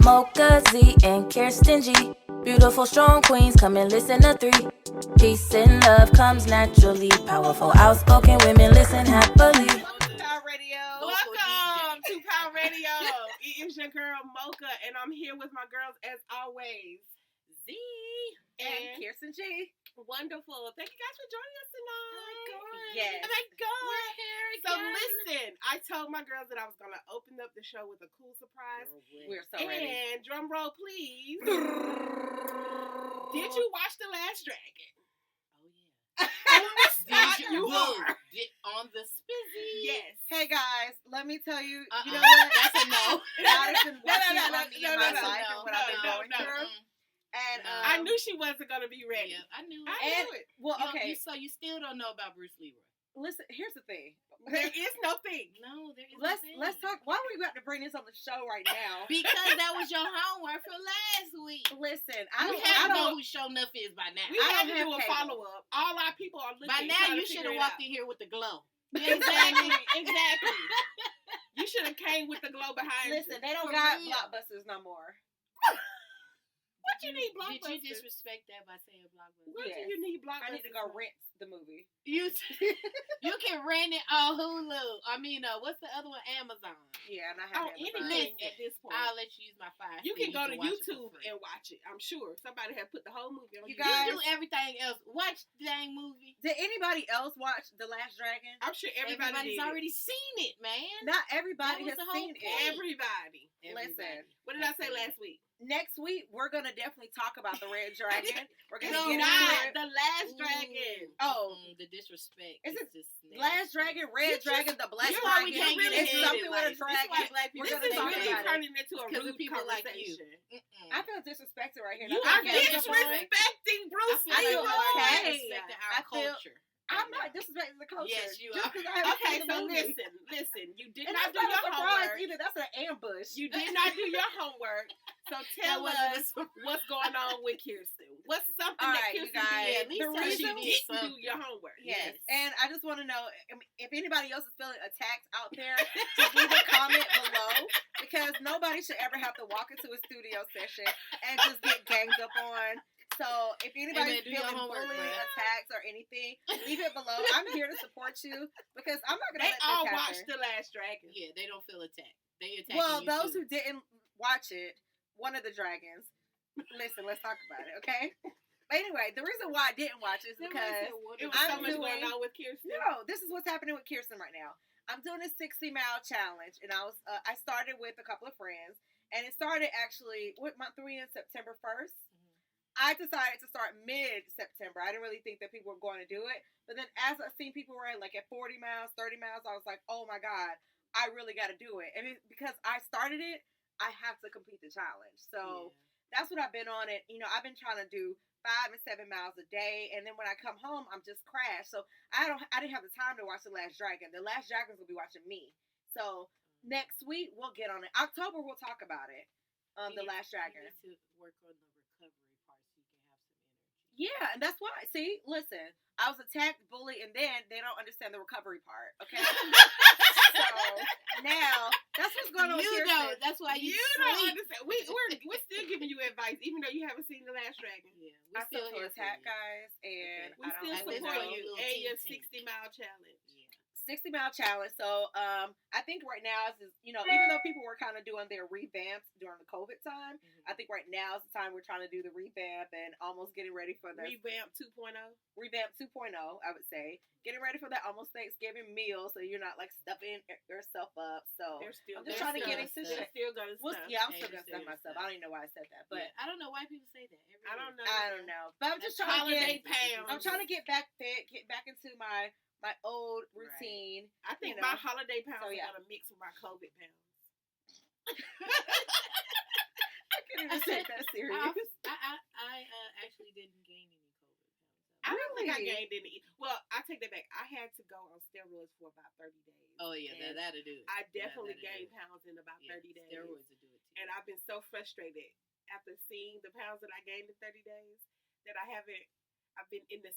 Mocha Z and Kirsten G. Beautiful, strong queens, come and listen to three. Peace and love comes naturally. Powerful, outspoken women listen happily. POW Radio. Welcome to POW Radio. It is your girl Mocha, and I'm here with my girls as always, Z and Kirsten G. Wonderful. Thank you guys for joining us tonight. Yes. Oh my God. We're here again. So listen, I told my girls that I was going to open up the show with a cool surprise. We're so ready. And drum roll, please. Did you watch The Last Dragon? Oh, yeah. Did you are. Get on the spizzy. Yes. Hey guys, let me tell you, you know what? what? That's a no. God has been working No, on me in my life and what I've been no, going no. through. And I knew she wasn't going to be ready. Yeah, I knew it. I knew it. Well, okay. So you still don't know about Bruce Leroy? Listen, here's the thing. There is no thing. No, there is Let's talk. Why would we have to bring this on the show right now? Because that was your homework for last week. Listen, I don't know who Show Enough is by now. We have to do a follow-up. All our people are looking. By now, you should have walked in here with the glow. Exactly. You should have came with the glow behind you. Listen, they don't got blockbusters no more. What you need blockbusters? Did you disrespect that by saying blockbusters? What do you need blockbusters? I need to go rent the movie. You can rent it on Hulu. I mean, what's the other one? Amazon. Yeah, and I have anything at this point. I'll let you use my fire. You can go to YouTube and watch it. I'm sure somebody have put the whole movie on. You guys do everything else. Watch the dang movie. Did anybody else watch The Last Dragon? I'm sure everybody's already seen it, man. Not everybody has seen it. Everybody. Listen, what did I say last week? Next week, we're going to definitely talk about The Red Dragon. We're going to get into it. The Last Dragon. Oh. The disrespect. Is it Last Dragon, Red Dragon, the Black Dragon? It's something with a dragon. This is really turning into a rude people like you. I feel disrespected right here. You are disrespecting Bruce Leroy. I feel our culture. I'm not disrespecting the culture. Yes, you are. Okay, so listen. You did not do your homework. Either. That's an ambush. You did not do your homework. So tell us what's going on with Kirsten. What's something that Kirsten did? The reason you didn't do your homework. Yes. And I just want to know if anybody else is feeling attacked out there, just leave a comment below, because nobody should ever have to walk into a studio session and just get ganged up on. So if anybody's feeling bullied, attacked, or anything, leave it below. I'm here to support you because I'm not going to let this happen. They all watched The Last Dragon. Yeah, they don't feel attacked. They attack. Well, those who didn't watch it, one of the dragons. Listen, let's talk about it, okay? But anyway, the reason why I didn't watch it is because it was so much going on with Kirsten. No, this is what's happening with Kirsten right now. I'm doing a 60-mile challenge, and I started with a couple of friends, and it started actually, what month are we in? September 1st. I decided to start mid-September. I didn't really think that people were going to do it. But then as I seen people running like at 40 miles, 30 miles, I was like, oh my God, I really got to do it. And because I started it, I have to complete the challenge. So that's what I've been on it. You know, I've been trying to do 5 and 7 miles a day. And then when I come home, I'm just crashed. So I didn't have the time to watch The Last Dragon. The Last Dragon's will be watching me. So next week, we'll get on it. October, we'll talk about it. The Last Dragon. You need to work on the recovery part so you can have some energy. Yeah, and that's why. See, listen, I was attacked, bullied, and then they don't understand the recovery part. Okay, so now that's what's going on. You with know, that's why you don't understand. We're still giving you advice, even though you haven't seen The Last Dragon. Yeah, I still feel attacked, guys, and we still support you and your 60-mile challenge. 60-mile challenge. So, I think right now is, you know, even though people were kind of doing their revamps during the COVID time, I think right now is the time we're trying to do the revamp and almost getting ready for the revamp 2.0. Revamp 2.0, I would say. Getting ready for that almost Thanksgiving meal, so you're not like stuffing yourself up. So I'm just trying to get into shit. Still gonna stuff. Yeah, I'm still gonna stuff myself. I don't even know why I said that, but I don't know why people say that. I don't know. But I'm just trying to get. Pounds. I'm trying to get back fit, get back into my old routine. Right. I think my holiday pounds are gonna mix with my COVID pounds. I can't even take that serious. I actually didn't gain any COVID pounds. I don't think I gained any. Well, I take that back. I had to go on steroids for about 30 days. Oh yeah, that'll do it. I definitely gained pounds in about 30 days. Steroids will do it too. And I've been so frustrated after seeing the pounds that I gained in 30 days that I've been in the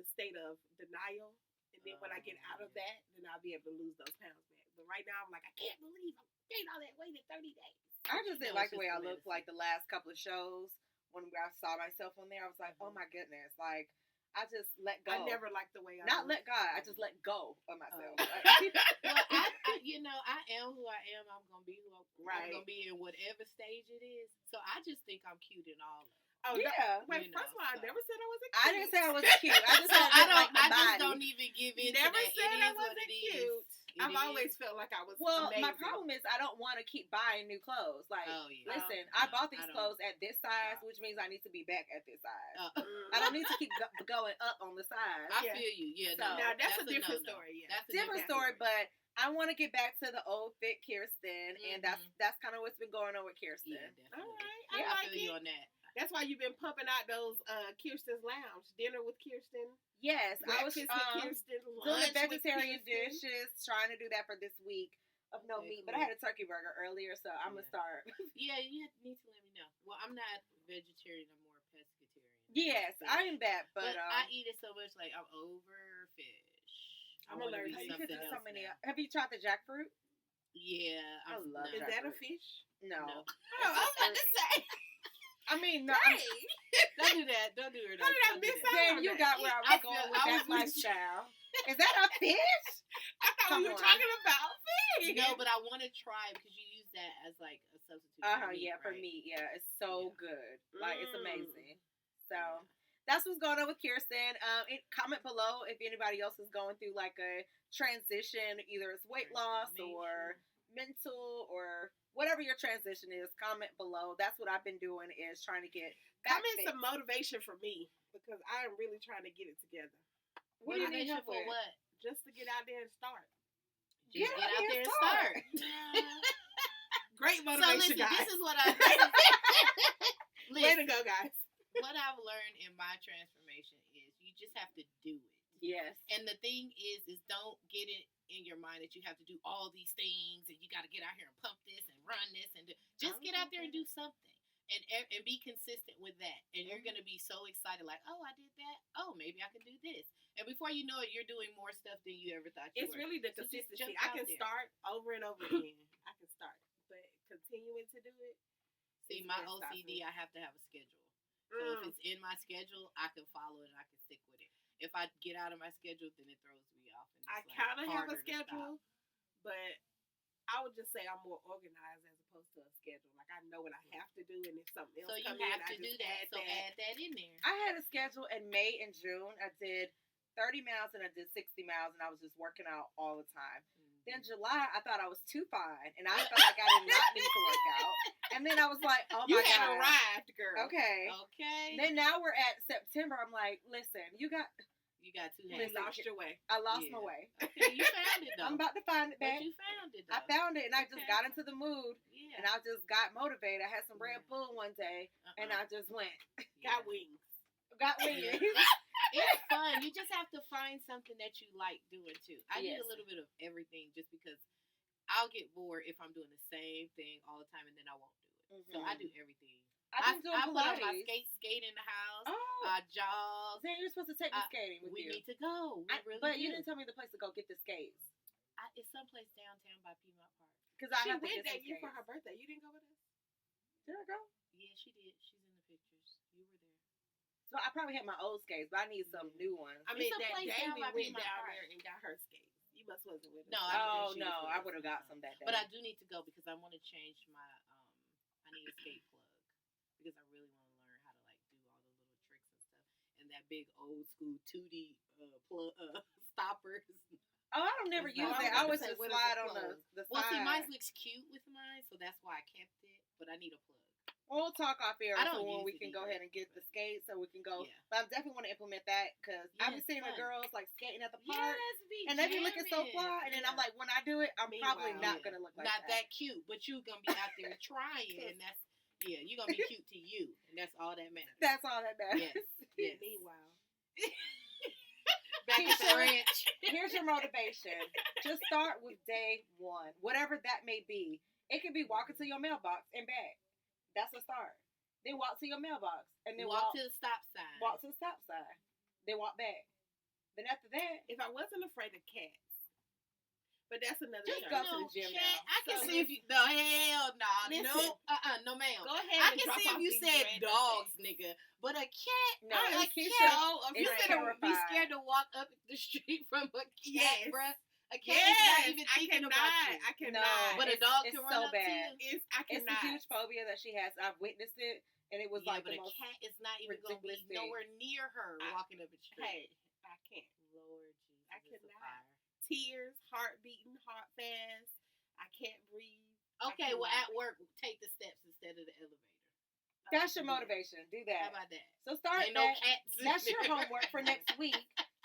state of denial. And then when I get out of that, then I'll be able to lose those pounds back. But right now, I'm like, I can't believe I gained all that weight in 30 days. I just didn't No, like it's the way just I the looked medicine. like the last couple of shows. When I saw myself on there, I was like, oh my goodness. Like, I just let go. I never liked the way I Not looked. let God. I just let go of myself. Oh. Like, Well, I am who I am. I'm gonna be who I'm Right. gonna be in whatever stage it is. So I just think I'm cute in all of it. Oh, yeah. Wait, You know, first of all, I so. never said I wasn't I cute. didn't say I wasn't cute. I just So said I didn't like the I just body. don't even give in Never to that. said It I is what wasn't it cute. is. It I've is. always felt like I was Well, amazing. my problem is I don't want to keep buying new clothes. Like, Oh, yeah. listen, No, I bought these I don't. clothes at this size, Stop. which means I need to be back at this size. Mm. I don't need to keep going up on the size. I Yeah. feel you. Yeah, So- no. Now, that's a different no-no. story, yeah. That's a Different story, but I want to get back to the old fit Kirsten, and that's kind of what's been going on with Kirsten. Yeah, definitely. All right, Yeah, I I like feel you it. on that. That's why you've been pumping out those Kirsten's Lounge, dinner with Kirsten, Yes, I was breakfast with Kirsten, doing lunch the vegetarian with Kirsten. dishes, trying to do that for this week of no Okay, meat. But cool. I had a turkey burger earlier, so I'm gonna Yeah. start. Yeah, you need to let me know. Well, I'm not vegetarian. I'm more pescatarian. Yes, Fish. I am that, but I eat it so much, like I'm over fish. I'm I wanna allergic. be You you could something do else so many. now. Have you tried the jackfruit? Yeah, I love Is jackfruit. that a fish? No. No. Oh, I was about to say. I mean, no. Dang. Don't do that. Don't do her that. How did I Don't do miss that. out? Damn, you got where I was I going feel- with I that was with you. lifestyle. Is that a fish? I thought Come we were on. talking about fish. No, but I want to try it because you use that as like a substitute. Uh-huh, for meat, yeah, for right? meat, yeah. It's so Yeah. good. Like, it's Mm. amazing. So, Yeah. that's what's going on with Kirsten. Comment below if anybody else is going through, like, a transition. Either it's weight loss or mental or whatever your transition is. Comment below. That's what I've been doing, is trying to get back Comment fit. some motivation for me because I am really trying to get it together. What do you need Motivation help for with? what? Just to get out there and start. Just Get get out out there there and and start. start. Great So motivation, listen, guys. this is what I Way to go, guys. What I've learned in my transformation is you just have to do it. Yes. And the thing is don't get it in your mind that you have to do all these things and you got to get out here and pump this and run this and just get out there and do something and be consistent with that. And you're going to be so excited, like, oh, I did that. Oh, maybe I can do this. And before you know it, you're doing more stuff than you ever thought you It's were. really the So just consistency. jump I out can there. start over and over again. I can start, but continuing to do it. See, is my what stops OCD, me. I have to have a schedule. So if it's in my schedule, I can follow it and I can stick with it. If I get out of my schedule, then it throws me off. And I it's kind of have harder a to schedule, stop. but I would just say I'm more organized as opposed to a schedule. Like I know what I have to do, and if something else So you comes in, have I to just do that. So that. add that in there. I had a schedule in May and June. I did 30 miles and I did 60 miles, and I was just working out all the time. Then July, I thought I was too fine, and I felt like I did not need to work out. And then I was like, oh You my had God. arrived, girl. Okay. Okay. Then now we're at September. I'm like, listen, You you got, got two You hands. Listen, lost your way. I lost Yeah. my way. Okay, you found it though. I'm about to find it But back. you found it I though. found it, and I just Okay. got into the mood, Yeah. and I just got motivated. I had some Red Yeah. Bull one day, and I just went. Got wings. Got Yeah. wings. It's fun. You just have to find something that you like doing too. I do Yes. a little bit of everything just because I'll get bored if I'm doing the same thing all the time and then I won't do it. So I do everything. I've been doing I put on my Pilates. skate in the house. Oh, I jog. then you're supposed to take me I- skating with We you. need to go. We really But do. you didn't tell me the place to go get the skates. It's someplace downtown by Piedmont Park. Because I She have to went get that some year for skates. her birthday. You didn't go with us? Did I go? Yeah, she did. She's in the pictures. You were there. So I probably had my old skates, but I need some new ones. I mean, It's a that place day down we by went Piedmont down Park. there and got her skates. You must wasn't with us. No, I Oh didn't think she no, was I with would have us. got some that day. But I do need to go because I want to change my. I need a skate plug because I really want to learn how to like do all the little tricks and stuff. And that big old school 2D plug stoppers. Oh, I don't never It's use not- that. I I was always about to say, just what is slide a on plug? the Well, see, side. mine looks cute with mine, so that's why I kept it. But I need a plug. We'll talk off air I don't so when use we it can go either, ahead and get the but- skates so we can go. Yeah. But I definitely want to implement that because Yeah, I've been it's seeing the fun. girls like skating at the Yeah, park. let's be And they be looking so jamming. fly, and then I'm Yeah. like, when I do it, I'm probably Meanwhile, not Yeah. gonna look like Not that cute, but you gonna be out there trying, and that's you're gonna be cute to you, and that's all that matters. That's all that matters. Yes. Yes. Meanwhile. Back at the Keisha, ranch. Here's your motivation. Just start with day one, whatever that may be. It could be walking to your mailbox and back. That's a start. Then walk to your mailbox and then Walk to the stop sign. walk to the stop sign. Then walk back. Then after that, If I wasn't afraid of cats, But that's another Just show. go to the gym now. I can So see if you. No, hell no. Listen. No, ma'am. Go ahead I and can drop see if off you these said random dogs, things. nigga. But a cat, No, a Keisha cat. is You gonna be terrified. scared to walk up the street from a cat, Yes. bruh? A cat is not even I thinking cannot. about you. I cannot. But a it's- dog it's can so run up bad. to you. I It's cannot. a huge phobia that she has. I've witnessed it, and it was Yeah, like but the a most. cat is not even gonna be ridiculous thing. nowhere near her I- walking up the street. Hey, I can't. Lord Jesus, I it's a cannot. fire. Tears, heart beating, heart fast. I can't breathe. Okay, well, cannot. at work, take the steps instead of the elevator. That's your motivation. Do How that. about that? So start Ain't no that. cats. in That's your there. homework for next week.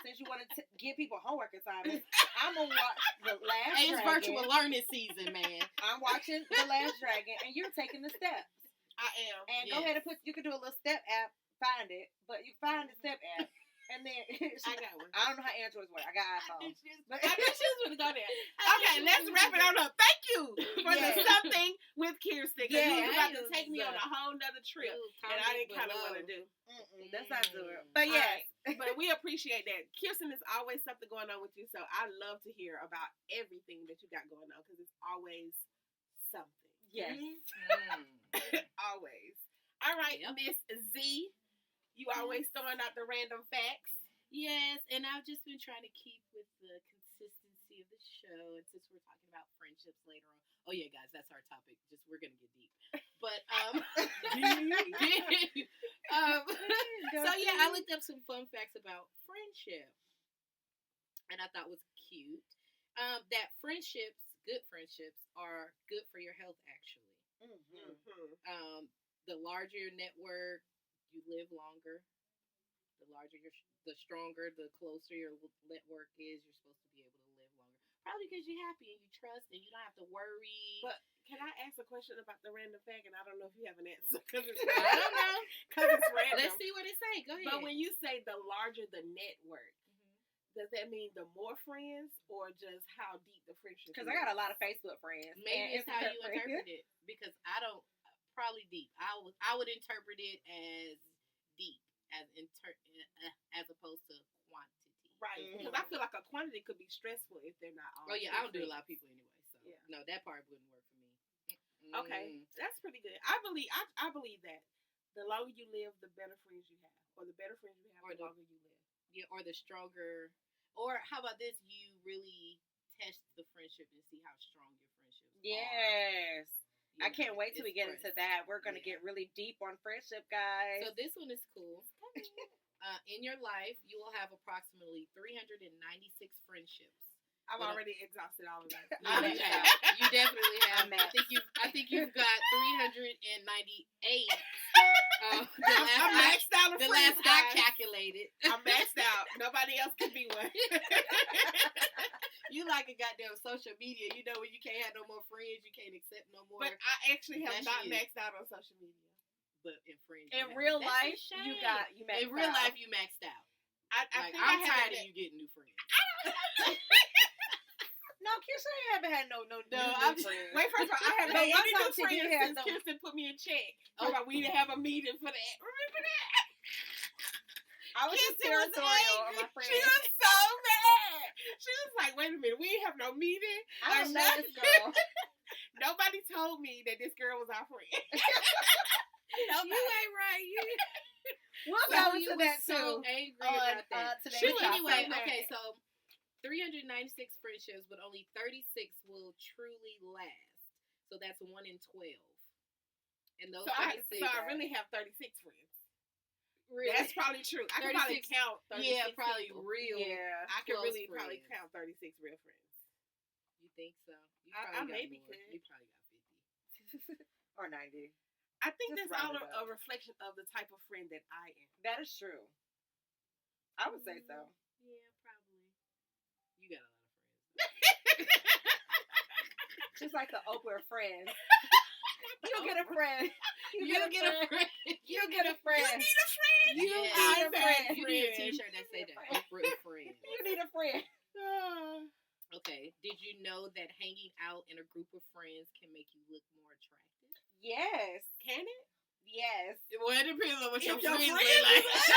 Since you want to give people homework assignments, I'm gonna watch The Last Hey, it's Dragon. virtual learning season, man. I'm watching The Last Dragon, and you're taking the steps. I am. And Yes. go ahead and you can do a little step app, find it, but you find the step app, and then I got one. I don't know how Androids work. I got iPhone. But I knew she was going to go there. I Okay, knew she let's was wrap it gonna on up. Thank you for Yeah. the something with Kirsten. Because you Yeah, was about to it take me was, on a whole nother trip. Ooh, And I comment didn't kind of below. want to do. That's not good. But All yes, right. But we appreciate that. Kirsten, is always something going on with you. So I love to hear about everything that you got going on because it's always something. yes. Always. All right, Yep. Miss Z. You always throwing out the random facts. Yes, and I've just been trying to keep with the consistency of the show. And since we're talking about friendships later on, oh yeah, guys, that's our topic. Just we're gonna get deep. But so yeah, I looked up some fun facts about friendship, and I thought was cute. That good friendships, are good for your health. Actually, Mm-hmm. the larger your network, you live longer. The stronger, the closer your network is, you're supposed to be able to live longer. Probably because you're happy and you trust and you don't have to worry. But can I ask a question about the random fact? And I don't know if you have an answer because it's I don't know. Because it's random. Let's see what it say. Go ahead. But when you say the larger the network, does that mean the more friends or just how deep the friendship is? Because I got a lot of Facebook friends. Maybe and it's how you Instagram friends. interpret it. Because I don't. Probably deep. I would interpret it as deep, as opposed to quantity. Right. Mhm. Because I feel like a quantity could be stressful if they're not all. Oh yeah, I don't do a lot of people anyway. So Yeah. no, that part wouldn't work for me. Okay, that's pretty good. I believe that the longer you live, the better friends you have, or the better friends you have, Or the the- longer you live. Yeah, or the stronger. Or how about this? You really test the friendship and see how strong your friendships are. Yes. You I can't know, wait till we it's get into friends. that. We're going to Yeah. get really deep on friendship, guys. So this one is cool. In your life, you will have approximately 396 friendships. I've Well, already exhausted all of that. Yeah, I'm you at. have. You definitely have. I'm at. I think you've got 398. I'm The maxed out of the friends, last I guys. calculated. I'm maxed out. Nobody else can be one. You like a goddamn social media. You know when you can't have no more friends, you can't accept no more. But I actually have That's not you. maxed out on social media. But in friends, In you real have. That's a life, shame. you maxed In real out. life, you maxed out. I Like, think I'm I tired haven't. of you getting new friends. No, Kirsten haven't had no new I'm just- friends. Wait, first of all, I haven't But made one any time new she did friends have since some- Kirsten put me in check. Oh. Oh, we didn't have a meeting for that. Remember that? I was just Kirsten was territorial on angry. my friends. She was so mad. She was like, wait a minute, we didn't have no meeting. I don't know Like, this girl. Nobody told me that this girl was our friend. You ain't right. We'll So go you into were that so too. angry on, about that. today's She was topic. Anyway, so mad. okay, so 396 friendships, but only 36 will truly last. So that's 1 in 12. And those So I 36 really have 36 friends. really, That's probably true. I can probably 36 count 36 yeah, probably people. real. Yeah. I can close really probably friends. count 36 real friends. You think so? You I probably got maybe more. could. You probably got 50. Or 90. I think Just that's all round it a up. reflection of the type of friend that I am. That is true. I would say so. Yeah, probably. You got a lot of friends. Just like the Oprah friends. You'll get a friend. You'll get a friend. You'll get a friend. need a friend. You Yeah. need a friend. You need a t-shirt that say that. Oprah is friend. You need a friend. Okay. Did you know that hanging out in a group of friends can make you look more attractive? Yes. Can it? Yes. Well, it depends on what If your your friends friends look like. is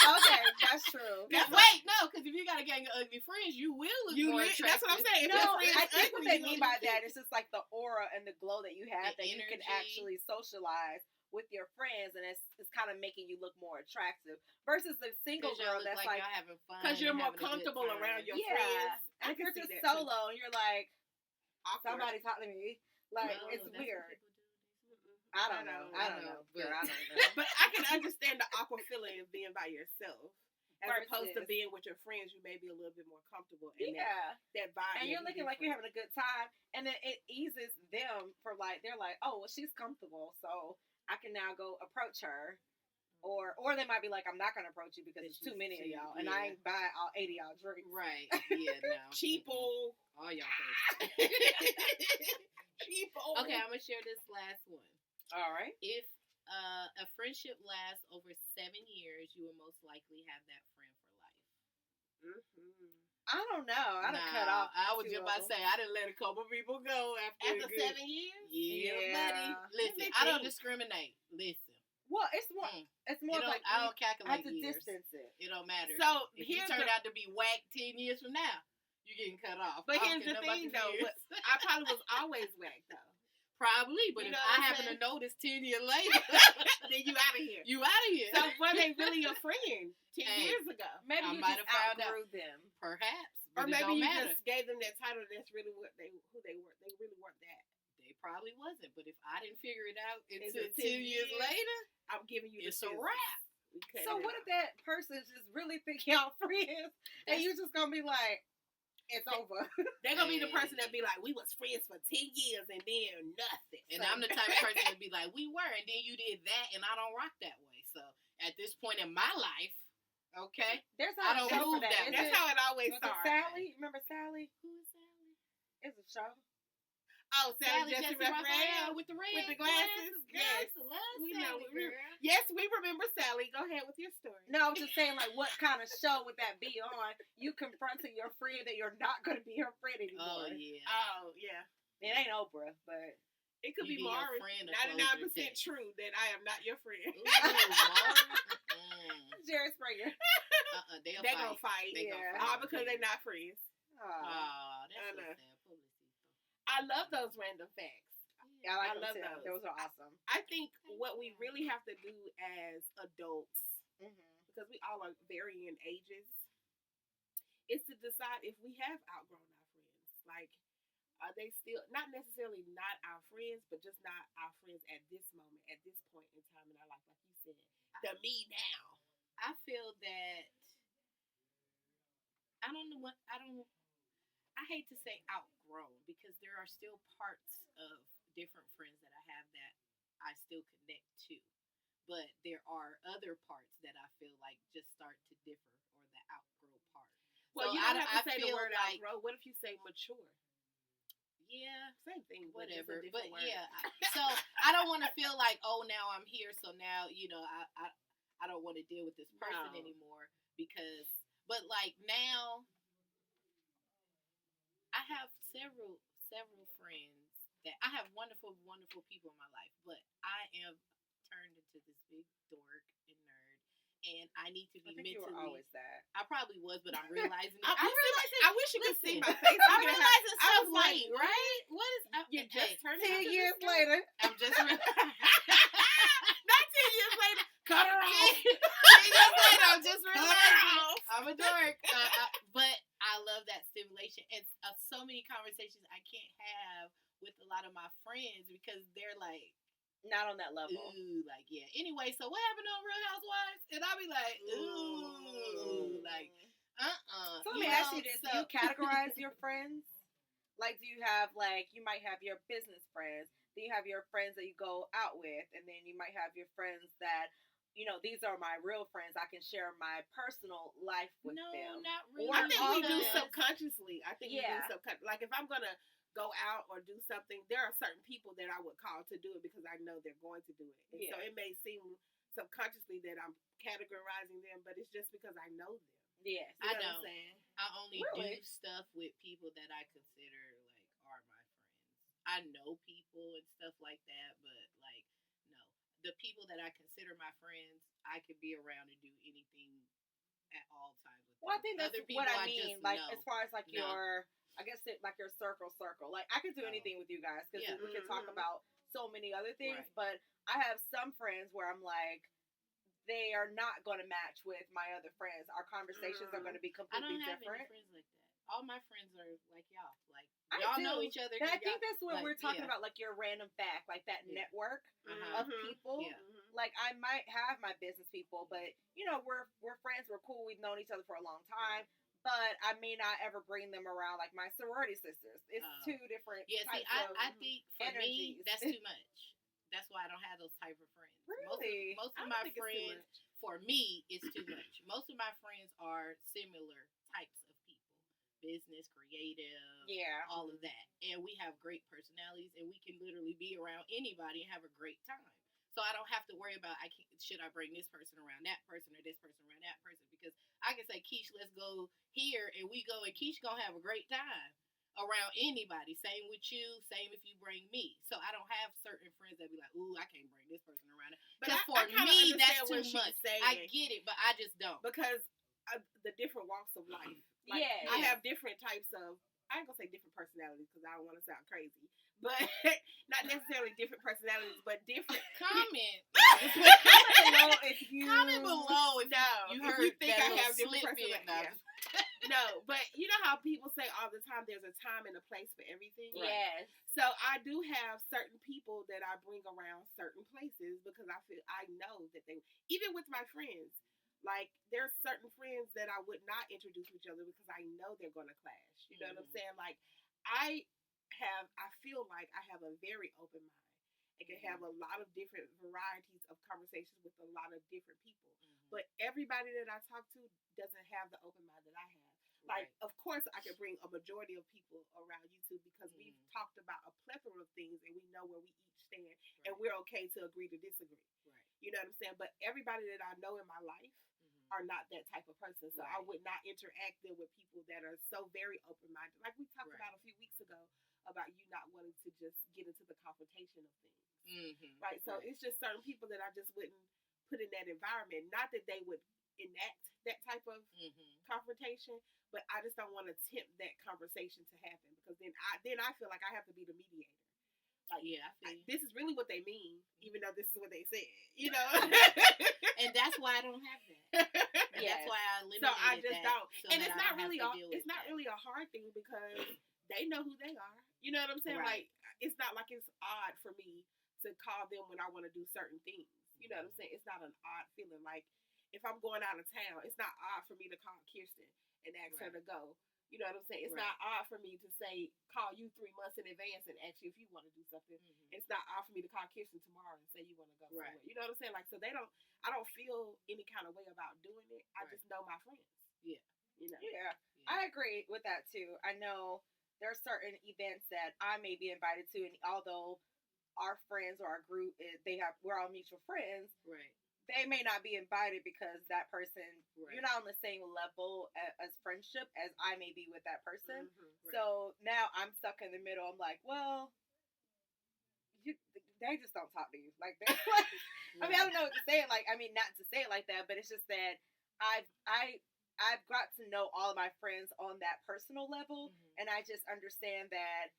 Okay. My That's true. Wait, no, because if you got a gang of ugly friends, you will look more attractive. That's what I'm saying. No, I think what they mean by that is just like the aura and the glow that you have, that you can actually socialize with your friends, and it's kind of making you look more attractive versus the single girl that's like y'all having fun because you're more comfortable around your friends. And if you're just solo and you're like, somebody talk to me, like it's weird. I don't know. But I can understand the awkward feeling of being by yourself. As opposed to being with your friends, you may be a little bit more comfortable. And that vibe. And you're looking like you're having a good time. And then it eases them for like, they're like, oh, well, she's comfortable. So I can now go approach her. Or they might be like, I'm not going to approach you because there's too many of y'all. And I ain't buy all 80 y'all drinks. Right. Yeah, no. Cheapo. All y'all thirsty. Cheapo. Okay, I'm going to share this last one. All right. If a friendship lasts over 7 years, you will most likely have that friend for life. Mm-hmm. I don't know. I done cut off. I was just about to say, I didn't let a couple people go after 7 years. Yeah, buddy. Listen, I don't discriminate. Listen. Well, it's more. It's more like I don't calculate years. distance it. It don't matter. So if you turn out to be whack 10 years from now, you're getting cut off. But here's the thing, though. I probably was always whack, though. Probably, but if I happen to notice 10 years later, then you out of here. You out of here. So were they really your friend 10 years ago? Maybe you might have found out them. Perhaps. Or maybe you just gave them that title. That's really who they were. They really weren't that. They probably wasn't. But if I didn't figure it out until 10 years later, I'm giving you it's a wrap. So what if that person just really think y'all friends, and you just gonna be like, it's over. They're going to be the person that be like, we was friends for 10 years and then nothing. And I'm the type of person to be like, we were, and then you did that, and I don't rock that way. So at this point in my life, okay, I don't move that way. That's how it always starts. Sally? Remember Sally? Who is Sally? It's a show. Oh, Sally Jesse Raphael with the glasses. Yes, we know. Yes, we remember Sally. Go ahead with your story. No, I was just saying, like, what kind of show would that be on? You confronting your friend that you're not going to be her friend anymore. Oh, yeah. It ain't Oprah, but it could be Maury. 99% true that I am not your friend. Jerry Springer. They're gonna fight. All because they're not friends. Oh, that's so sad. I love those random facts. Yeah, I love those. Those are awesome. I think what we really have to do as adults, because we all are varying ages, is to decide if we have outgrown our friends. Like, are they still, not necessarily not our friends, but just not our friends at this moment, at this point in time in our life, like you said. The me now. I feel that, I hate to say outgrown, because there are still parts of different friends that I have that I still connect to. But there are other parts that I feel like just start to differ, or the outgrow part. Well, so you don't have to say the word outgrow. What if you say mature? Yeah. Same thing. Whatever. But yeah. So I don't want to feel like, oh, now I'm here, so now, I don't want to deal with this person anymore. But like now, I have several friends that I have wonderful, wonderful people in my life, but I am turned into this big dork and nerd, and I need to be mentally. You were always that. I probably was, but I'm realizing it. I wish you could see my face. I'm realizing so late, right? What is? You just turned 10 years later. I'm just. Not 10 years later. Cut her off. 10 years later, I'm just realizing I'm a dork. But I love that stimulation, and so many conversations I can't have with a lot of my friends because they're like not on that level. Ooh, like yeah. Anyway, so what happened on Real Housewives? And I'll be like, ooh, like So let me ask you this: do you categorize your friends? Like, do you have you might have your business friends, then you have your friends that you go out with, and then you might have your friends that. These are my real friends. I can share my personal life with them. No, not really. I think we do subconsciously. We do subconsciously. Like, if I'm going to go out or do something, there are certain people that I would call to do it because I know they're going to do it. And so it may seem subconsciously that I'm categorizing them, but it's just because I know them. Yes. I know. I only do stuff with people that I consider, are my friends. I know people and stuff like that, but, the people that I consider my friends, I could be around and do anything at Well, I think that's Other people what I I mean. just Like, know. as far as like No. I guess like your circle. Like, I could do anything with you guys because we can talk about so many other things. Right. But I have some friends where I'm like, they are not going to match with my other friends. Our conversations are going to be I completely don't have different. any friends like that. All my friends are like y'all. Like I y'all do. know each other. And I think that's what like, we're talking about, like your random fact, like that network of people. Yeah. Like I might have my business people, but you know, we're friends, we're cool, we've known each other for a long time. But I may not ever bring them around like my sorority sisters. It's two different types of I think for energies. me that's too much. That's why I don't have those type of friends. Really? Most of my friends, for me, it's too much. Most of my friends are similar types of people. Business, creative, all of that. And we have great personalities and we can literally be around anybody and have a great time. So I don't have to worry about should I bring this person around that person or this person around that person, because I can say, Keish, let's go here, and we go, and Keish gonna have a great time around anybody. Same with you, same if you bring me. So I don't have certain friends that be like, ooh, I can't bring this person around. Because for me, that's too much. I get it, but I just don't. Because the different walks of life. Like, I have different types of, I ain't gonna say different personalities because I don't want to sound crazy, but not necessarily different personalities, but different. Comment below if you you heard if you think that I have different personalities. No, but you know how people say all the time there's a time and a place for everything? Yes. So I do have certain people that I bring around certain places because I know that they, even with my friends, like there's certain friends that I would not introduce each other because I know they're going to clash. You know what I'm saying? Like I feel like I have a very open mind. I can have a lot of different varieties of conversations with a lot of different people. But everybody that I talk to doesn't have the open mind that I have. Like, of course, I can bring a majority of people around YouTube because we've talked about a plethora of things and we know where we each stand and we're okay to agree to disagree. You know what I'm saying? But everybody that I know in my life are not that type of person. So I would not interact them with people that are so very open-minded. Like we talked about a few weeks ago about you not wanting to just get into the confrontation of things. Right? So it's just certain people that I just wouldn't put in that environment. Not that they would enact that type of confrontation, but I just don't want to tempt that conversation to happen because then I feel like I have to be the mediator. Like, this is really what they mean, even though this is what they said, you know. And that's why I don't have that. That's why I eliminated So I just that. don't. So and it's not really it's not really a hard thing because they know who they are. You know what I'm saying? Like it's not like it's odd for me to call them when I want to do certain things. You know what I'm saying? It's not an odd feeling. Like if I'm going out of town, it's not odd for me to call Kirsten and ask her to go. You know what I'm saying? It's not odd for me to say, call you 3 months in advance and ask you if you want to do something. It's not odd for me to call Kirsten tomorrow and say you want to go somewhere. You know what I'm saying? Like, so I don't feel any kind of way about doing it. I just know my friends. You know? Yeah. I agree with that too. I know there are certain events that I may be invited to, and although our friends or our group, we're all mutual friends. They may not be invited because that person, you're not on the same level as friendship as I may be with that person. So now I'm stuck in the middle. I'm like, well, they just don't talk to you. Like, they're like, I mean, I don't know what to say it like. I mean, not to say it like that, but it's just that I've got to know all of my friends on that personal level, and I just understand that,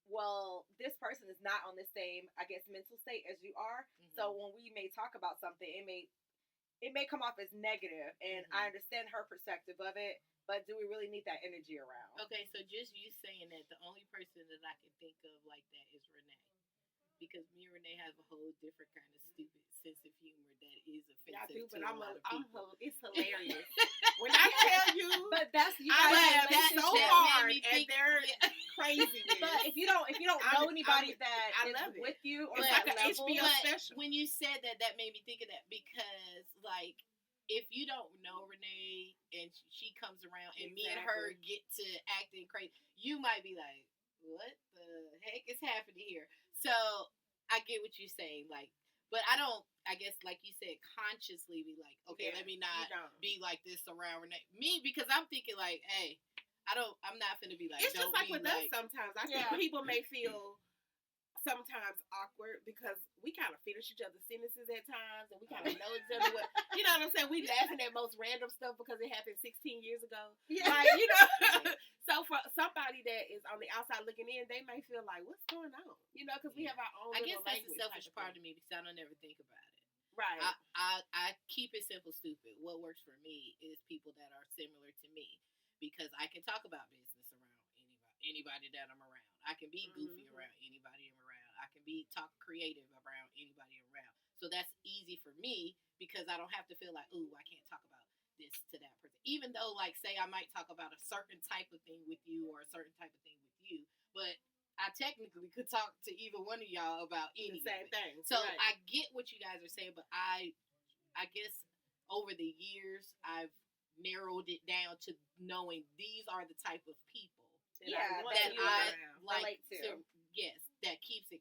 well, this person is not on the same, I guess, mental state as you are. So when we may talk about something, it may come off as negative, and I understand her perspective of it, but do we really need that energy around? Okay, so just you saying that, the only person that I can think of like that is Renee. Because me and Renee have a whole different kind of stupid sense of humor that is offensive to a lot of people. It's hilarious. When I tell you, but that's you guys laugh so hard at their craziness. But if you don't know anybody that is with you or like an HBO special. When you said that, that made me think of that because like if you don't know Renee and she comes around and me and her get to acting crazy, you might be like, what the heck is happening here? So I get what you're saying, like, but I don't, I guess, like you said, consciously be like, okay, let me not be like this around Renee. Me, because I'm thinking like, hey, I'm not finna be like, it's just like with us sometimes. I think people may feel sometimes awkward because we kind of finish each other's sentences at times, and we kind of know each other. You know what I'm saying? We laughing at most random stuff because it happened 16 years ago. Yeah. Like, you know. So for somebody that is on the outside looking in, they may feel like, "What's going on?" You know, because we have our own. I guess little that's language the selfish type part thing. of me because I don't ever think about it. Right. I keep it simple, stupid. What works for me is people that are similar to me because I can talk about business around anybody that I'm around. I can be goofy around anybody I'm around. I can be talk creative around anybody around. So that's easy for me because I don't have to feel like, ooh, I can't talk about this to that person. Even though, like, say I might talk about a certain type of thing with you or a certain type of thing with you, but I technically could talk to either one of y'all about any same thing. So right. I get what you guys are saying, but I guess over the years I've narrowed it down to knowing these are the type of people Yeah, that I like relate to. Yes, that keeps it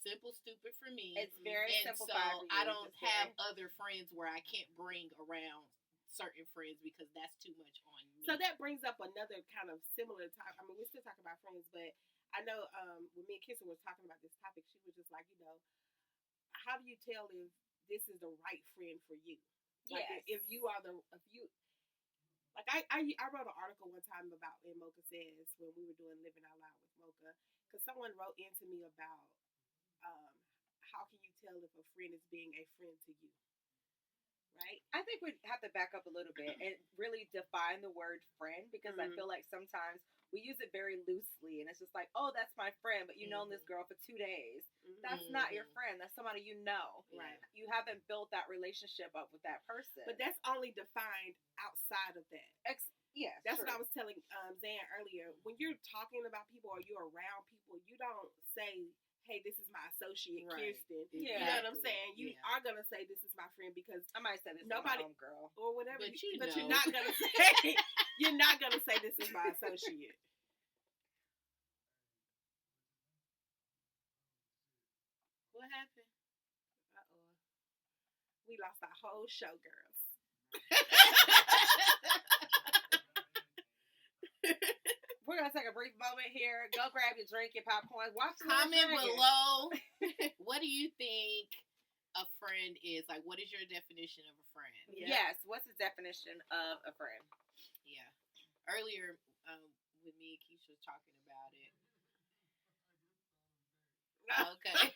simple, stupid for me. It's very and so simplified for you. I don't have other friends where I can't bring around certain friends because that's too much on me. So that brings up another kind of similar topic. I mean, we're still talking about friends, but I know when me and Kirsten was talking about this topic, she was just like, you know, how do you tell if this is the right friend for you? Like, if you are like, I wrote an article one time about, and Mocha says, when we were doing Living Out Loud with Mocha, because someone wrote into me about how can you tell if a friend is being a friend to you? Right? I think we have to back up a little bit and really define the word friend because I feel like sometimes we use it very loosely and it's just like, oh, that's my friend, but you've known this girl for 2 days. That's not your friend. That's somebody you know. Right. You haven't built that relationship up with that person. But that's only defined outside of that. Yeah, that's what I was telling Zan earlier. When you're talking about people or you're around people, you don't say, hey, this is my associate, Kirsten. Yeah. You know what I'm saying? You are going to say this is my friend because I might say this is my home girl. Or whatever. But you're not going to say, you're not going to say this is my associate. What happened? Uh-oh. We lost our whole show, girls. We're going to take a brief moment here. Go grab your drink, your popcorn. Watch the comment below. What do you think a friend is? Like, what is your definition of a friend? Yes. What's the definition of a friend? Yeah. Earlier, with me and Keisha was talking about it. Okay.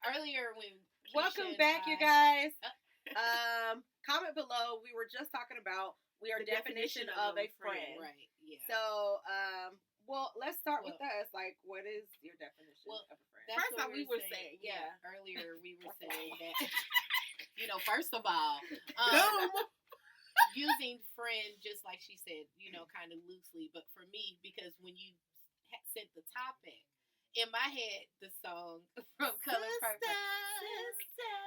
Earlier when Keisha welcome back, you guys. Comment below. We were just talking about our definition of a friend. Right. Yeah. So, well, let's start with us. Like, what is your definition of a friend? First off, we were saying, earlier we were saying that, first of all, using friend, just like she said, kind of loosely, but for me, because when you said the topic, in my head, the song from Color Purple.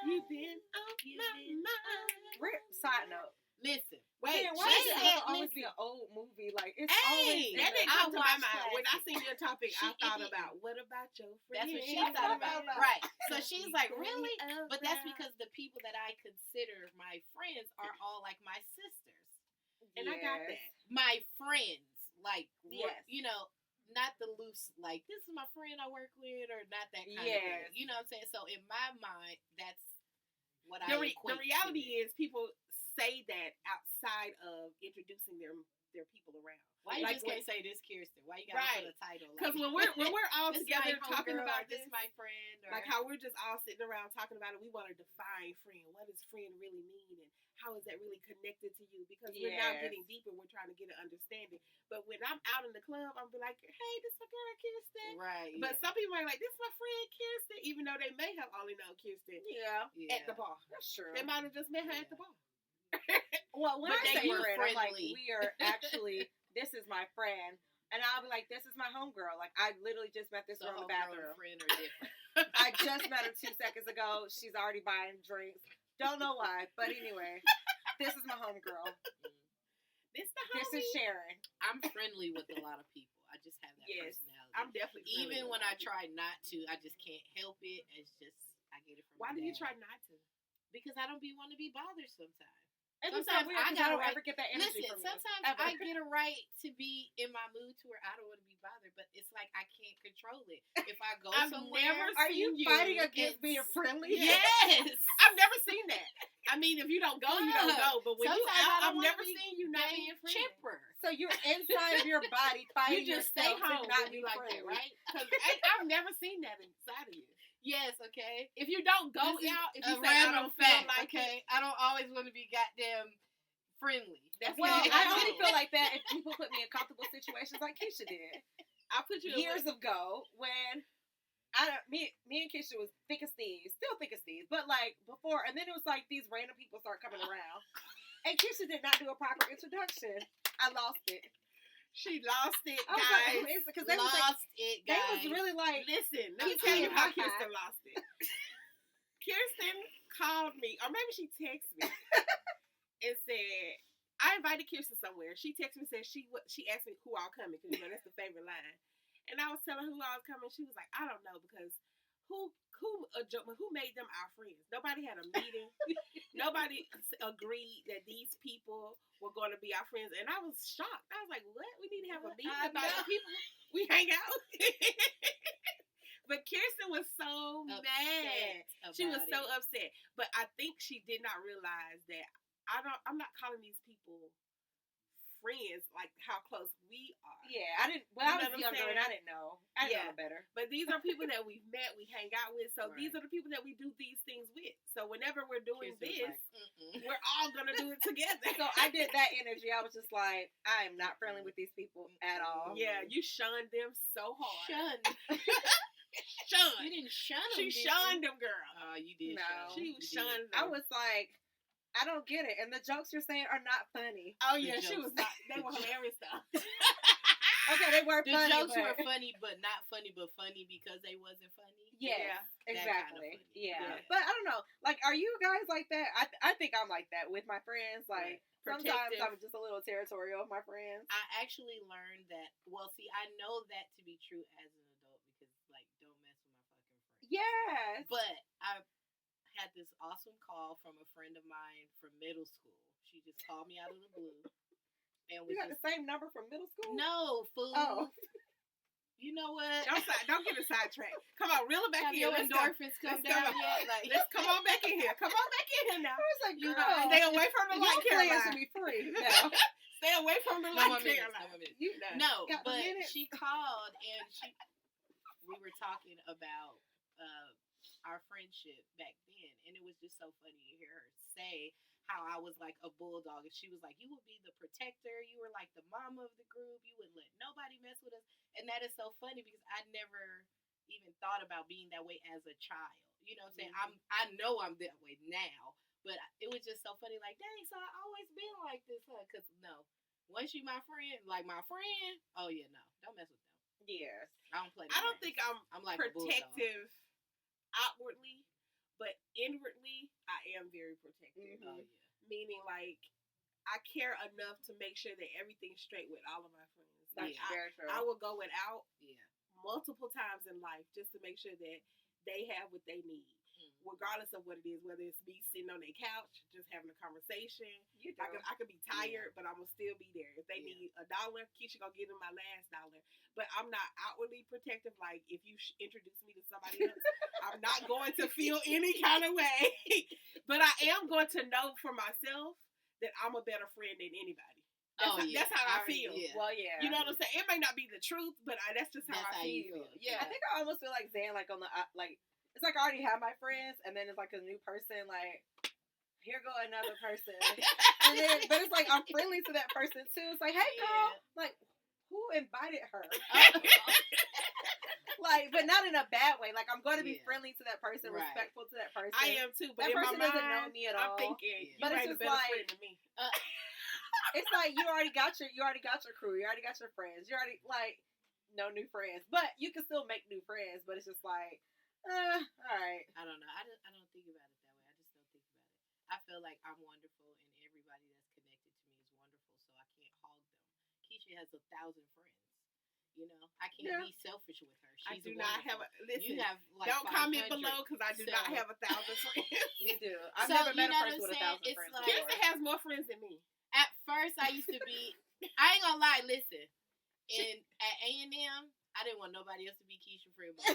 You've been on my mind. Side note. Listen. Wait, why does it always be an old movie? Like, it's always... That didn't come to my mind. When I seen your topic, I thought about, what about your friend? That's what she thought about. Right. So she's like, really? But that's because the people that I consider my friends are all like my sisters. And I got that. My friends. Like, not the loose, like, this is my friend I work with, or not that kind of thing. You know what I'm saying? So in my mind, that's what I equate the reality is people say that outside of introducing their people around. Why you just can't say this, Kirsten? Why you gotta put a title? Because when we're all together talking about this, my friend, or like how we're just all sitting around talking about it, we want to define friend. What does friend really mean, and how is that really connected to you? Because we're now getting deeper. We're trying to get an understanding. But when I'm out in the club, I'm be like, hey, this is my girl Kirsten. Right. But some people are like, this is my friend Kirsten, even though they may have only known Kirsten at the bar. That's true. They might have just met her at the bar. Well, when I say friend, I'm like, friendly. we are actually, this is my friend. And I'll be like, this is my homegirl. Like, I literally just met this girl in the bathroom. Friend are different. I just met her 2 seconds ago. She's already buying drinks. Don't know why. But anyway, this is my homegirl. This is Sharon. I'm friendly with a lot of people. I just have that personality. I'm definitely even when I try not to, I just can't help it. It's just, I get it from Why my do you dad. try not to? Because I don't want to be bothered sometimes. And Sometimes I don't gotta ever get that energy listen. from you. Sometimes Ever. I get a right to be in my mood to where I don't want to be bothered, but it's like I can't control it. If I go I've somewhere, never Are you seen fighting you. against being friendly? yes, I've never seen that. I mean, if you don't go, you don't go. But when you Sometimes I out, don't I've wanna never be seen you not being friendly. chipper. So you're inside of your body fighting You just stay yourself home to not when be you like friendly. that, right? Because I've never seen that inside of you. Yes, okay. If you don't go This is out, if a you say I random don't feel fact, like okay? I don't always want to be goddamn friendly. That's Well, what I only feel like that if people put me in comfortable situations like Keisha did I'll put you years ago when me and Keisha was thick as thieves, still thick as thieves, but like before, and then it was like these random people start coming around, and Keisha did not do a proper introduction. I lost it. She lost it, I was guys. like, because they was like, Lost it, they guys. was really like, Listen, let me Keep tell you saying how hi-hi. Kirsten lost it. Kirsten called me, or maybe she texted me and said, I invited Kirsten somewhere. She texted me and said she asked me who all coming, because you know that's the favorite line. And I was telling her who all was coming. She was like, I don't know, because who made them our friends? Nobody had a meeting. Nobody agreed that these people were going to be our friends. And I was shocked. I was like, what? We need to have a meeting about the people we hang out. But Kirsten was so mad. She was so upset. But I think she did not realize that I'm not calling these people friends like how close we are. yeah, I didn't. When You I know was what I'm younger saying? and I didn't know. I didn't know better. But these are people that we've met, we hang out with. So Right. these are the people that we do these things with. So whenever we're doing Kirsten this, was like, we're all gonna do it together. So I did that energy. I was just like, I am not friendly with these people at all. Yeah, you shunned them so hard. Shun. Shunned. You didn't shun them. She shunned them, girl. Oh, you did. No. shun 'em. She You did. shunned I them. was like, I don't get it. And the jokes you're saying are not funny. Oh yeah, The she was jokes. not. They were hilarious though. Okay, they were The funny. jokes but... were funny, but not funny, but funny because they wasn't funny. Yes, Yeah, exactly. that kind of funny. Yeah. Yeah. But I don't know. Like, are you guys like that? I think I'm like that with my friends. Like, sometimes Protective. I'm just a little territorial with my friends. I actually learned that. Well, see, I know that to be true as an adult because, like, don't mess with my fucking friends. Yes. But I had this awesome call from a friend of mine from middle school. She just called me out of the blue, and You was got just the same number from middle school? no fool. Oh. You know what? Don't get a sidetrack. Come on, reel it back Have in. your Let's go. endorphins come Let's go. down yet? Like, Let's come on back in here. Come on back in here now. I was like, You girl, know, Stay away from the your light, plans Caroline. should be free now. Stay away from the no light, more minutes. No Caroline. more minutes. You No, got but minutes? she called and we were talking about our friendship back then, and it was just so funny to hear her say how I was like a bulldog, and she was like, "You would be the protector. You were like the mama of the group. You wouldn't let nobody mess with us." And that is so funny because I never even thought about being that way as a child. You know what I'm saying? I know I'm that way now, but it was just so funny. Like, dang, so I always been like this, huh? Because no, once you my friend, like my friend, oh yeah, no, don't mess with them. Yes. I don't play. I don't think I'm like a bulldog. protective outwardly, but inwardly, I am very protective. Oh yeah. Meaning, like, I care enough to make sure that everything's straight with all of my friends. Like, Yeah. Very true. I will go without Yeah. multiple times in life just to make sure that they have what they need, regardless of what it is, whether it's me sitting on their couch, just having a conversation. You do. I could be tired, but I'm going to still be there. If they need $1, Keisha going to give them my last $1. But I'm not outwardly protective. Like, if you introduce me to somebody else, I'm not going to feel any kind of way. But I am going to know for myself that I'm a better friend than anybody. That's how I feel. Yeah. Well, yeah. You know what I'm saying? It may not be the truth, but that's just how That's I how you feel. feel. Yeah. I think I almost feel like Zan, like on the like, it's like I already have my friends, and then it's like a new person. Like, here go another person, and then but it's like I'm friendly to that person too. It's like, hey girl, like who invited her? Like, but not in a bad way. Like, I'm going to be friendly to that person, Right. respectful to that person. I am too, but That in my person mind, doesn't know me at all. I'm thinking, But you it's ain't a just better like- friend than me. It's like you already got your crew, you already got your friends, you already like no new friends, but you can still make new friends. But it's just like, all right. I don't know. I don't think about it that way. I just don't think about it. I feel like I'm wonderful, and everybody that's connected to me is wonderful, so I can't hog them. Keisha has 1,000 friends, You know, I can't be selfish with her. I She's do not have listen. You have like don't 500. comment below because I do not have 1,000 friends. You do. I've never met a person with 1,000 friends. Like, Kirsten has more friends than me. At first, I used to be. I ain't gonna lie. Listen, at A&M, I didn't want nobody else to be Keisha friend but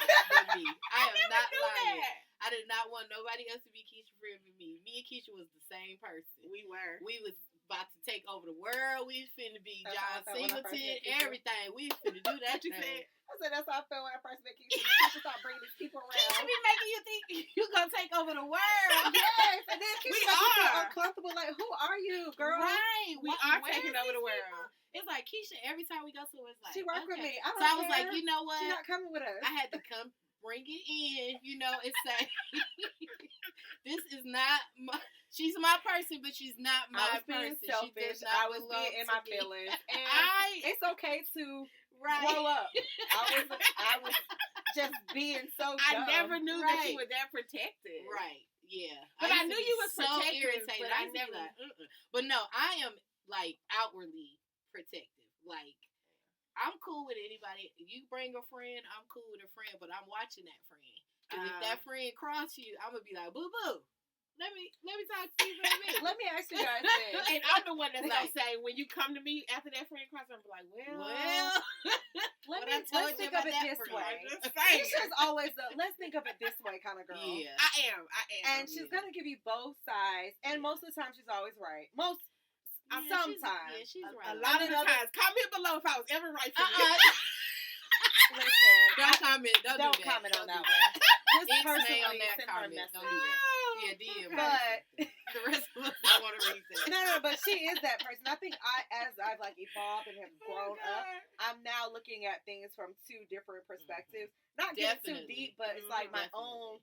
me. I am not lying. I did not want nobody else to be Keisha friend but me. Me and Keisha was the same person. We were. We was about to take over the world. We was finna be John Singleton, everything. We was finna do that. You said. I said that's how I felt when I first met Keisha. Keisha start bringing these people around. Keisha be making you think you gonna take over the world. Yes, and then Keisha make you feel uncomfortable. Like, who are you, girl? Right, we are taking over the world. It's like Keisha. Every time we go to, it's like she worked with me. I was like, you know what? She's not coming with us. I had to come bring it in. You know, it's like this is not my. She's my person, but she's not my person. Selfish. I was being in my feelings, and it's okay to grow up. I was just being so dumb. I never knew that you were that protected. Right. Yeah. But I knew you was so irritated. But I never. But no, I am like outwardly protective. Like I'm cool with anybody. You bring a friend, I'm cool with a friend, but I'm watching that friend. Because if that friend cross you, I'm gonna be like, boo boo. Let me talk to you for a minute. Let me ask you guys this. And I'm the one that's gonna say when you come to me after that friend cross, I'm like, well, let's think of it this way. Keisha's always let's think of it this way kind of girl. Yeah, I am. And she's gonna give you both sides, and most of the time she's always right. Sometimes. She's right. A lot of the times. Comment below if I was ever right for you. Listen, don't comment. Don't comment on that one. Just personally on that comment. Don't do that. Yeah, DM. But the rest of us don't want to read that. No, but she is that person. I think as I've like evolved and have grown up, I'm now looking at things from two different perspectives. Not getting too deep, but it's like my own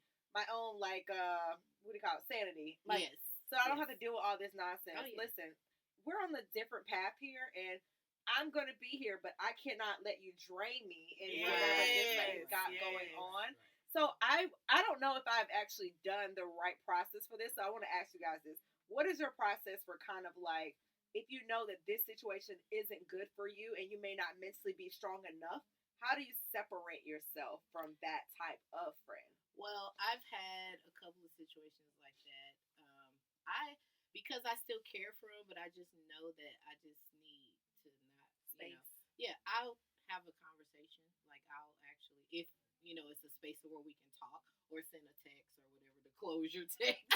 like what do you call it? Sanity. Like, yes. So I don't have to deal with all this nonsense. Oh, yeah. Listen, we're on a different path here, and I'm gonna be here, but I cannot let you drain me in whatever this thing got going on. So I don't know if I've actually done the right process for this. So I want to ask you guys this. What is your process for kind of like, if you know that this situation isn't good for you and you may not mentally be strong enough, how do you separate yourself from that type of friend? Well, I've had a couple of situations like that. Because I still care for him, but I just know that I just need to not, space. Yeah, I'll have a conversation. Like I'll actually, if it's a space where we can talk or send a text or whatever, the closure text,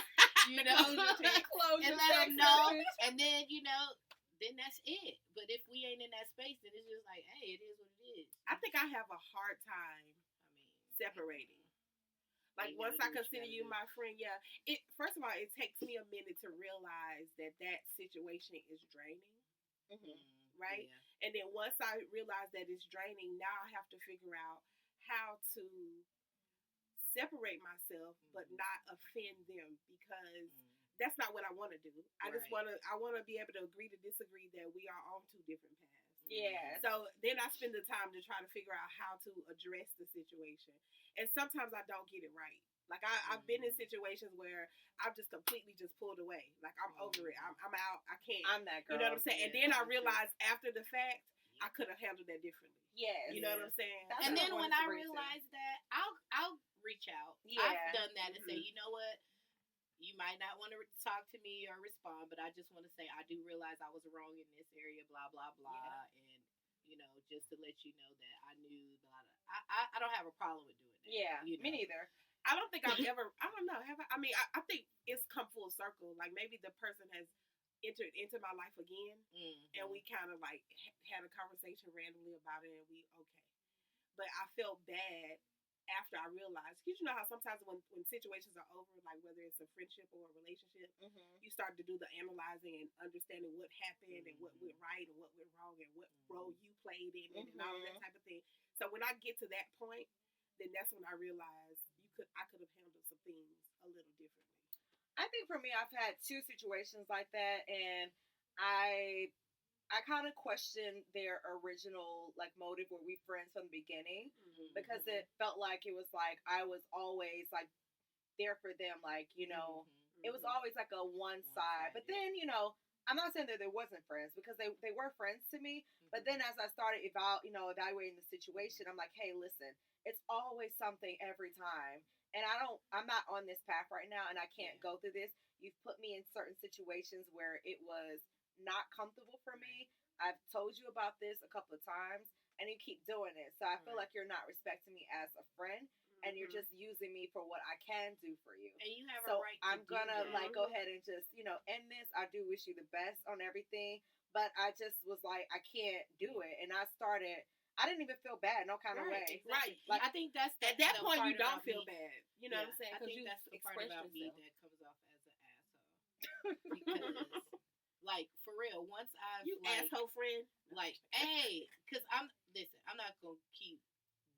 and let them know, and then then that's it. But if we ain't in that space, then it's just like, hey, it is what it is. I think I have a hard time. Separating. Like once I consider you my friend, first of all, it takes me a minute to realize that situation is draining, right? Yeah. And then once I realize that it's draining, now I have to figure out how to separate myself, but not offend them, because that's not what I want to do. I just want to be able to agree to disagree that we are on two different paths. Yeah. So then I spend the time to try to figure out how to address the situation. And sometimes I don't get it right. Like I've been in situations where I've just completely just pulled away. Like I'm over it. I'm out. I can't. I'm that girl. You know what I'm saying? And then I realized after the fact, I could have handled that differently. Yes. You know what I'm saying? And then when I realize that, I'll reach out. Yeah. I've done that and say, you know what? You might not want to talk to me or respond, but I just want to say I do realize I was wrong in this area, blah, blah, blah. Yeah. And, just to let you know that I knew that I don't have a problem with doing that. Yeah, me neither. I don't think I've ever, I don't know. I think it's come full circle. Like maybe the person has entered into my life again, and we kind of like had a conversation randomly about it, and we okay. But I felt bad after I realized, because you know how sometimes when situations are over, like whether it's a friendship or a relationship, you start to do the analyzing and understanding what happened and what went right and what went wrong and what role you played in it and all of that type of thing. So when I get to that point, then that's when I realized I could have handled some things a little differently. I think for me, I've had two situations like that, and I kind of questioned their original like motive. Were we friends from the beginning? Because it felt like it was like I was always like there for them. Like it was always like a one side. But then I'm not saying that they wasn't friends because they were friends to me. But then as I started evaluating the situation, I'm like, hey, listen, it's always something every time. And I'm not on this path right now and I can't go through this. You've put me in certain situations where it was not comfortable for me. I've told you about this a couple of times and you keep doing it. So I feel like you're not respecting me as a friend. And you're just using me for what I can do for you. And you have a right to I'm gonna do that. like go ahead and just end this. I do wish you the best on everything, but I just was like I can't do it, and I didn't even feel bad, no kind of way. Exactly. Right. Like I think that's at that point you don't feel me. bad. You know what I'm saying? I think that's the part about me that comes off as an asshole. Because like for real, once I've asshole friend, like hey, because I'm not gonna keep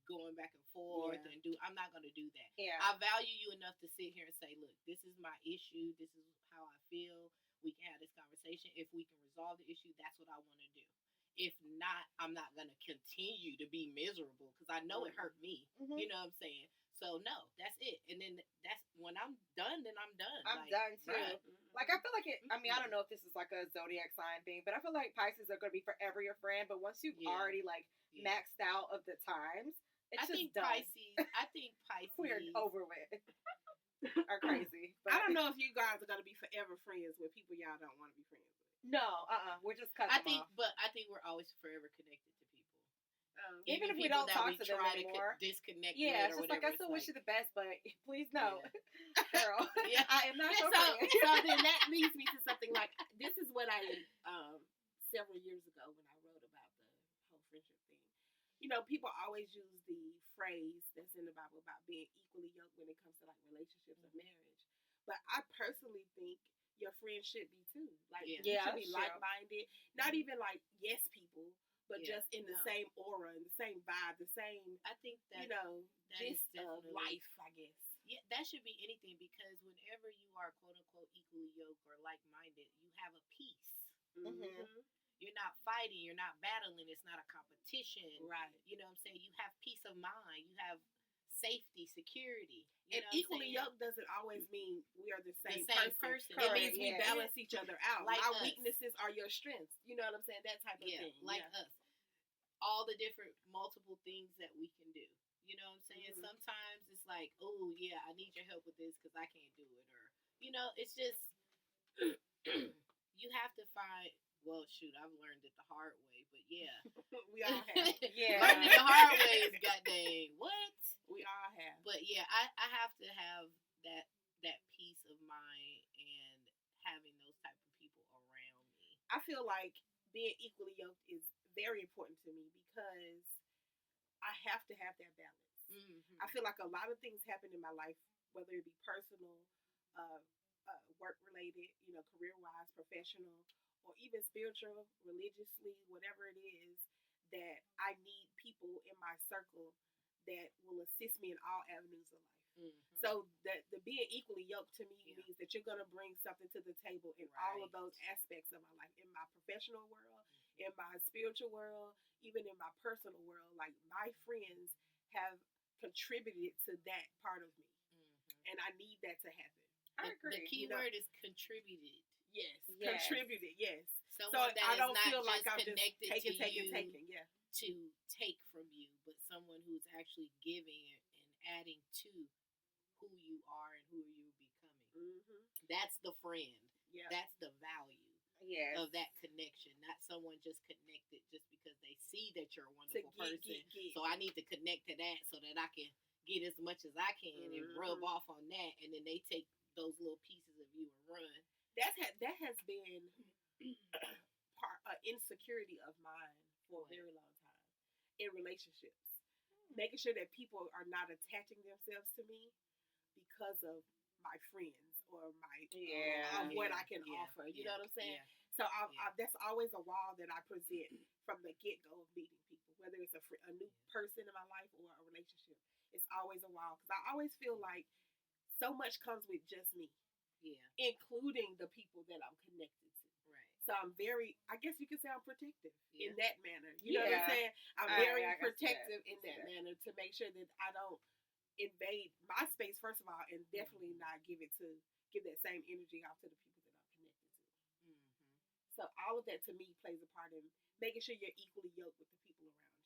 going back and forth and I'm not going to do that. Yeah. I value you enough to sit here and say, look, this is my issue. This is how I feel. We can have this conversation. If we can resolve the issue, that's what I want to do. If not, I'm not going to continue to be miserable because I know it hurt me. Mm-hmm. You know what I'm saying? So no, that's it. And then that's when I'm done, then I'm done. I'm done too. Right. Like I feel like it. I mean, I don't know if this is like a zodiac sign thing, but I feel like Pisces are going to be forever your friend. But once you've already maxed out of the times, it's I think done. Pisces we're over with. Are crazy. But I don't know if you guys are gonna be forever friends with people y'all don't want to be friends with. No, we're just cutting off. But I think we're always forever connected to people. Even if we don't talk to them anymore. Disconnect. Yeah, it's just like I still wish you the best, but please no, girl. I am not so then that leads me to something like this is what I several years ago when I wrote about the whole friendship thing. People always use the phrase that's in the Bible about being equally yoked when it comes to like relationships or marriage. But I personally think your friends should be too. Like you should be like-minded. Not even like yes people, but just in the same aura and the same vibe, the same. I think that gist of life, I guess. Yeah, that should be anything because whenever you are quote unquote equally yoked or like-minded, you have a peace. Mm-hmm. You're not fighting. You're not battling. It's not a competition. Right. You know what I'm saying? You have peace of mind. You have safety, security. And equally yoked doesn't always mean we are the same person. It means we balance each other out. Like our weaknesses are your strengths. You know what I'm saying? That type of thing. Like us. All the different multiple things that we can do. You know what I'm saying? Mm-hmm. Sometimes it's like, oh, yeah, I need your help with this because I can't do it. Or, it's just, you have to find... Well, shoot, I've learned it the hard way, but yeah. We all have. Learning it the hard way is goddamn what? We all have. But yeah, I have to have that peace of mind and having those type of people around me. I feel like being equally yoked is very important to me because I have to have that balance. Mm-hmm. I feel like a lot of things happen in my life, whether it be personal, work-related, career-wise, professional, or even spiritual, religiously, whatever it is, that I need people in my circle that will assist me in all avenues of life. Mm-hmm. So the being equally yoked to me means that you're going to bring something to the table in all of those aspects of my life, in my professional world, in my spiritual world, even in my personal world. Like my friends have contributed to that part of me, and I need that to happen. I agree. The key word is contributed. Yes. Contributed, yes. Someone that I don't is not feel like I'm just just taking, yeah. To take from you, but someone who's actually giving and adding to who you are and who you're becoming. Mm-hmm. That's the friend. Yeah. That's the value of that connection. Not someone just connected just because they see that you're a wonderful person. So I need to connect to that so that I can get as much as I can and rub off on that, and then they take those little pieces of you and run. That has been insecurity of mine for a very long time in relationships. Making sure that people are not attaching themselves to me because of my friends or my what I can offer. You know what I'm saying? Yeah. So that's always a wall that I present from the get-go of meeting people, whether it's a new person in my life or a relationship. It's always a wall because I always feel like so much comes with just me. Yeah. Including the people that I'm connected to. Right. So I'm very, I guess you could say I'm protective in that manner. You know what I'm saying? I'm very protective in that manner to make sure that I don't invade my space, first of all, and definitely not give that same energy out to the people that I'm connected to. Mm-hmm. So all of that to me plays a part in making sure you're equally yoked with the people around you.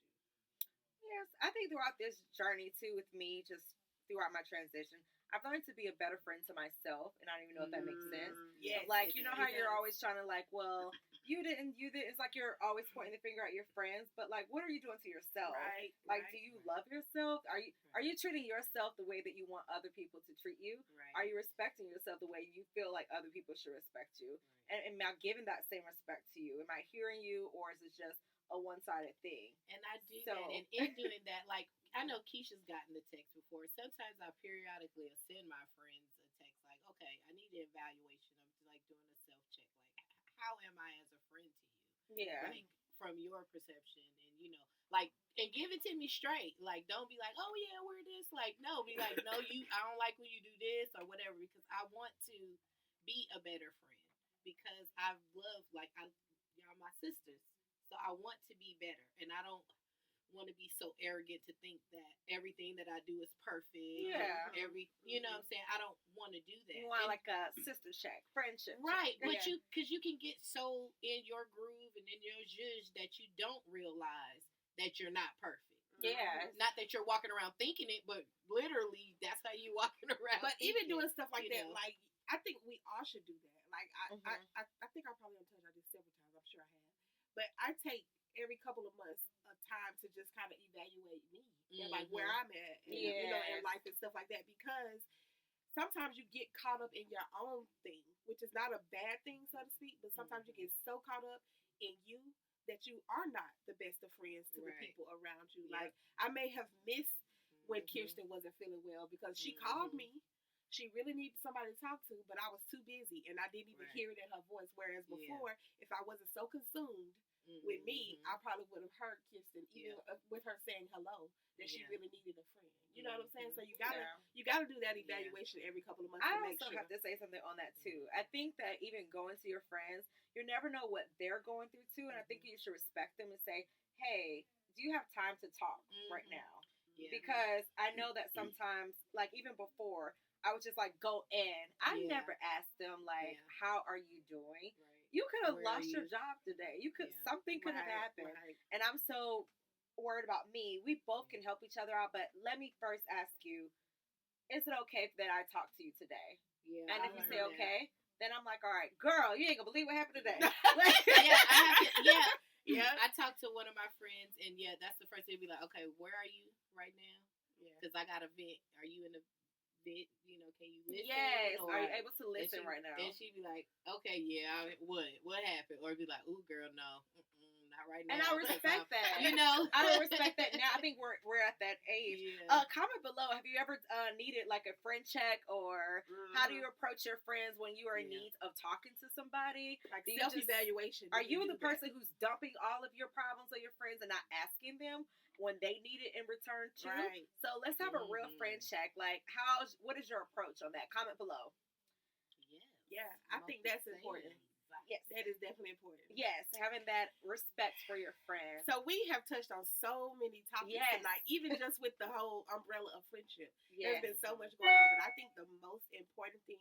Yes, I think throughout this journey too, with me, just throughout my transition, I've learned to be a better friend to myself, and I don't even know if that makes sense. Yes, Like, you know how it you're does. always trying to like, well, you didn't. It's like you're always pointing the finger at your friends, but like, what are you doing to yourself? Right. Like, right. do you love yourself? Are you treating yourself the way that you want other people to treat you? Right. Are you respecting yourself the way you feel like other people should respect you? Right. And am I giving that same respect to you? Am I hearing you, or is it just a one-sided thing? And I do So- that, and in doing that, like, I know Keisha's gotten the text before. Sometimes I periodically send my friends a text like, okay, I need an evaluation. I'm like doing a self-check. Like, how am I as a friend to you? Yeah. Like, from your perception, and, you know, like, and give it to me straight. Like, don't be like, oh, yeah, we're this. Like, no, be like, no, I don't like when you do this or whatever, because I want to be a better friend, because I love, like, y'all my sisters. So I want to be better, and I don't want to be so arrogant to think that everything that I do is perfect. Yeah. You know what I'm saying? I don't want to do that. You want like a sister check, friendship check. Right, but Yeah. because you can get so in your groove and in your zhuzh that you don't realize that you're not perfect. Yeah. Not that you're walking around thinking it, but literally that's how you walking around. But even thinking, doing stuff like you that, know. like, I think we all should do that. Like, Mhm. I think I probably have told y'all this several times. I'm sure I have. But I take every couple of months of time to just kind of evaluate me and like where I'm at, and, you know, in Yes. life and stuff like that. Because sometimes you get caught up in your own thing, which is not a bad thing, so to speak. But sometimes you get so caught up in you that you are not the best of friends to the Right. people around you. Yep. Like, I may have missed when Mhm. Kirsten wasn't feeling well, because she called me. She really needed somebody to talk to, but I was too busy and I didn't even Right. hear it in her voice. Whereas Yeah. before, if I wasn't so consumed with me, I probably would have heard Kirsten, even with her saying hello, that she Yeah. really needed a friend. You know what I'm saying? Mhm. So you Yeah. gotta do that evaluation every couple of months I to make also sure. have to say something on that too. I think that even going to your friends, you never know what they're going through too, and I think you should respect them and say, "Hey, do you have time to talk right Mhm. now?" Yeah. Because I know that sometimes, like even before, I would just like go in. I Yeah. never asked them like, Yeah. "How are you doing?" Right. You could have Where are lost your you? job today. You could Yeah. something could have happened, Right. and I'm so worried about me. We both can help each other out, but let me first ask you: is it okay that I talk to you today? Yeah. And I if you learned say that. okay, then I'm like, all right, girl, you ain't gonna believe what happened today. Yeah, I have to. Yeah. Yeah. I talked to one of my friends, and yeah, that's the first thing. Be like, okay, where are you right now? Yeah. Because I got a vent. Are you in the vent? You know, can you listen? Yes, Or- are you able to listen right now? And she'd be like, okay, yeah, what happened? Or be like, ooh, girl, no, not right now. And I respect that. You know, I don't respect that now. I think we're at that age. Yeah. Comment below. Have you ever needed like a friend check, or how do you approach your friends when you are in Yeah. need of talking to somebody? Like Do you self evaluation? Are you the person who's dumping all of your problems on your friends and not asking them when they need it in return too? Right. So let's have a real friend check. Like, what is your approach on that? Comment below. Yes. Yeah, I think that's important. Yes. That is definitely important. Yes, having that respect for your friends. So we have touched on so many topics Yes. tonight, even just with the whole umbrella of friendship. Yes. There's been so much going on, but I think the most important thing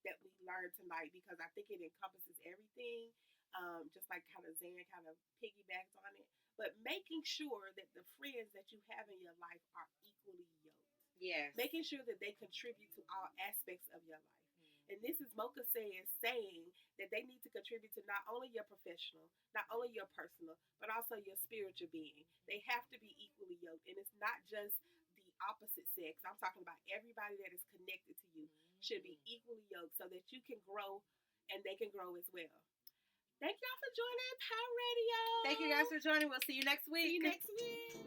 that we learned tonight, because I think it encompasses everything, just like kind of Zan kind of piggybacks on it, but making sure that the friends that you have in your life are equally yoked. Yes. Making sure that they contribute to all aspects of your life. And this is Mocha saying that they need to contribute to not only your professional, not only your personal, but also your spiritual being. They have to be equally yoked. And it's not just the opposite sex. I'm talking about everybody that is connected to you should be equally yoked so that you can grow and they can grow as well. Thank y'all for joining Power Radio. Thank you guys for joining. We'll see you next week. See you next week.